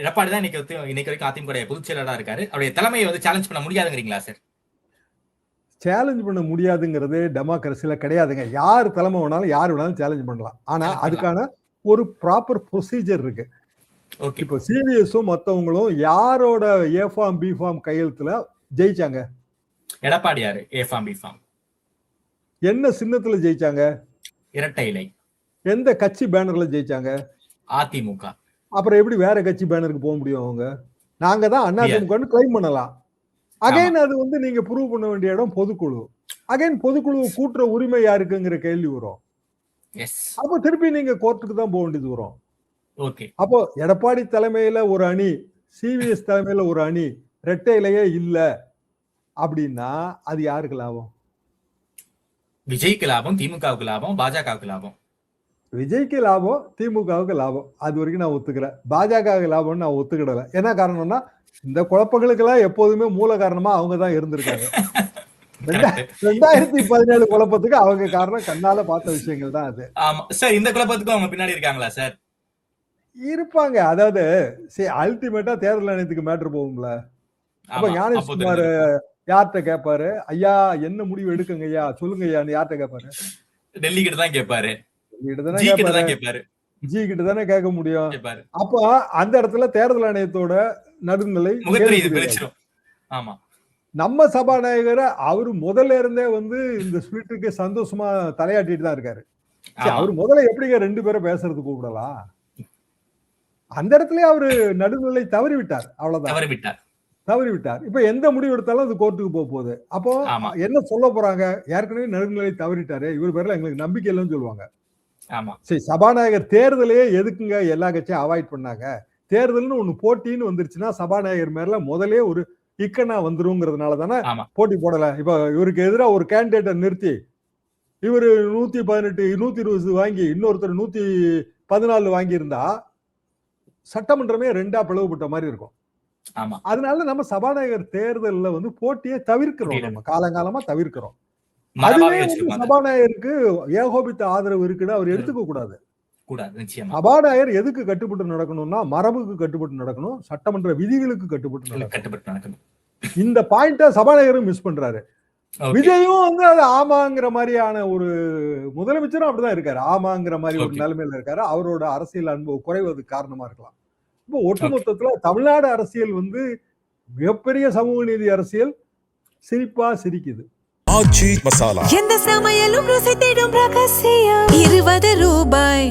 எடப்பாடி தான் இன்னைக்கு வரைக்கும் அதிமுக பொதுச் செயலாளரா இருக்காரு. அவருடைய தலைமையை வந்து சேலஞ்ச் பண்ண முடியாதுங்கிறீங்களா சார்? சேலஞ்ச் பண்ண முடியாதுங்கிறது டெமோக்ரஸில கிடையாதுங்க. யார் தலைமை வேணாலும் யார் வேணாலும் சேலஞ்ச் பண்ணலாம். ஆனா அதுக்கான ஒரு ப்ராப்பர் ப்ரொசீஜர் இருக்கு. இப்போ சிவிஎஸும் மத்தவங்களும் யாரோட ஏ ஃபார்ம் பி ஃபார்ம் கையெழுத்துல ஜெயிச்சாங்க? எடப்பாடியாரு ஏ ஃபார்ம் பி ஃபார்ம். என்ன சின்னத்துல ஜெயிச்சாங்க? இரட்டை இலை. எந்த கட்சி பேனர்ல ஜெயிச்சாங்க? அதிமுக. அப்புறம் எப்படி வேற கட்சி பேனருக்கு போக முடியும்? அவங்க நாங்க தான் அதிமுகன்னு கிளைம் பண்ணலாம். அகைன் அது வந்து நீங்க ப்ரூவ் பண்ண வேண்டிய இடம் பொதுக்குழு. அகைன் பொதுக்குழு கூட்டுற உரிமை யாருக்குங்கிற கேள்வி வரும். அப்போ திருப்பி நீங்க கோர்ட்டுக்கு தான் போக வேண்டியது வரும். அப்போ எடப்பாடி தலைமையில ஒரு அணி, சிவிஎஸ் தலைமையில ஒரு அணி, இரட்டை இலையே இல்ல அப்படின்னா அது யாருக்கு லாபம்? விஜய்க்கு லாபம், திமுகவுக்கு லாபம், பாஜகவுக்கு லாபம். விஜய்க்கு லாபம், திமுகவுக்கு லாபம். அது வரைக்கும் நான் ஒத்துக்கிறேன். பாஜகவுக்கு லாபம்னு நான் ஒத்துக்கிடல. என்ன காரணம்னா இந்த குழப்பங்களுக்கெல்லாம் எப்போதுமே மூல காரணமா அவங்க தான் இருந்திருக்காங்க. 2017 குழப்பத்துக்கு அவங்க காரணம் கண்ணால பார்த்த விஷயங்கள் தான் அது. ஆமா சார். இந்த குழப்பத்துக்கும் அவங்க பின்னாடி இருக்காங்களா சார்? இருப்பாங்க. அதாவது அல்டிமேட்டா தேர்தல் ஆணையத்துக்கு மேட்டர் போகும்ல. அப்ப ஞானேஷ்குமார் யார்கிட்ட கேட்பாரு? ஐயா என்ன முடிவு எடுக்குங்க ஐயா, சொல்லுங்க ஐயான்னு யார்கிட்ட கேட்பாரு? டெல்லி கிட்ட தான் கேட்பாரு. ஜி கிட்ட தானே கேட்க முடியும். அப்ப அந்த இடத்துல தேர்தல் ஆணையத்தோட நடுநிலை நம்ம சபாநாயகர் அவரு முதல்ல இருந்தே வந்து இந்த ஸ்பிரிட்டுக்கு சந்தோஷமா தலையாட்டிட்டு தான் இருக்காரு. அவரு முதல்ல எப்படிங்க 2 பேரும் பேசுறது கூப்பிடலாம்? அந்த இடத்துல அவரு நடுநிலை தவறிவிட்டார். அவ்வளவுதான், தவறிவிட்டார். இப்ப எந்த முடிவு எடுத்தாலும் அது கோர்ட்டுக்கு போக போகுது. அப்போ என்ன சொல்ல போறாங்க? ஏற்கனவே நடுநிலை தவறிட்டாரு, இவர் பேர்ல எங்களுக்கு நம்பிக்கை இல்லைன்னு சொல்லுவாங்க. சரி, சபாநாயகர் தேர்தலையே எதுக்குங்க எல்லா கட்சியும் அவாய்ட் பண்ணாங்க? தேர்தல்னு ஒண்ணு போட்டின்னு வந்துருச்சுன்னா சபாநாயகர் மேல முதலே ஒரு இக்கனா வந்துருங்கிறதுனால தானே போட்டி போடல. இப்ப இவருக்கு எதிராக ஒரு கேண்டிடேட்டை நிறுத்தி இவரு 118 120 வாங்கி இன்னொருத்தர் 114 வாங்கி இருந்தா சட்டமன்றமே 2ஆ பிளவுபட்ட மாதிரி இருக்கும். அதனால நம்ம சபாநாயகர் தேர்தலில் வந்து போட்டியை தவிர்க்கிறோம். நம்ம காலங்காலமா தவிர்க்கிறோம். அதுவே சபாநாயகருக்கு ஏகோபித்த ஆதரவு இருக்குன்னு அவர் எடுத்துக்க கூடாது. சபாநாயகர் எதுக்கு கட்டுப்பட்டு நடக்கணும்னா மரபுக்கு கட்டுப்பட்டு நடக்கணும், சட்டமன்ற விதிகளுக்கு கட்டுப்பட்டு நடக்கணும். இந்த பாயிண்ட சபாநாயகரும் மிஸ் பண்றாரு. விஜயும் வந்து அது ஆமாங்கிற மாதிரியான ஒரு முதலமைச்சரும் அப்படிதான் இருக்காரு. ஆமாங்கிற மாதிரி ஒரு நிலைமையில இருக்காரு. அவரோட அரசியல் அன்பு குறைவதற்கு காரணமா இருக்கலாம். இப்போ ஒட்டுமொத்தத்துல தமிழ்நாடு அரசியல் வந்து மிகப்பெரிய சமூக நீதி அரசியல் சிரிப்பா சிரிக்குது. எந்த சமையலும் ருசி தேடும் ரகசியம் 20 ரூபாய்.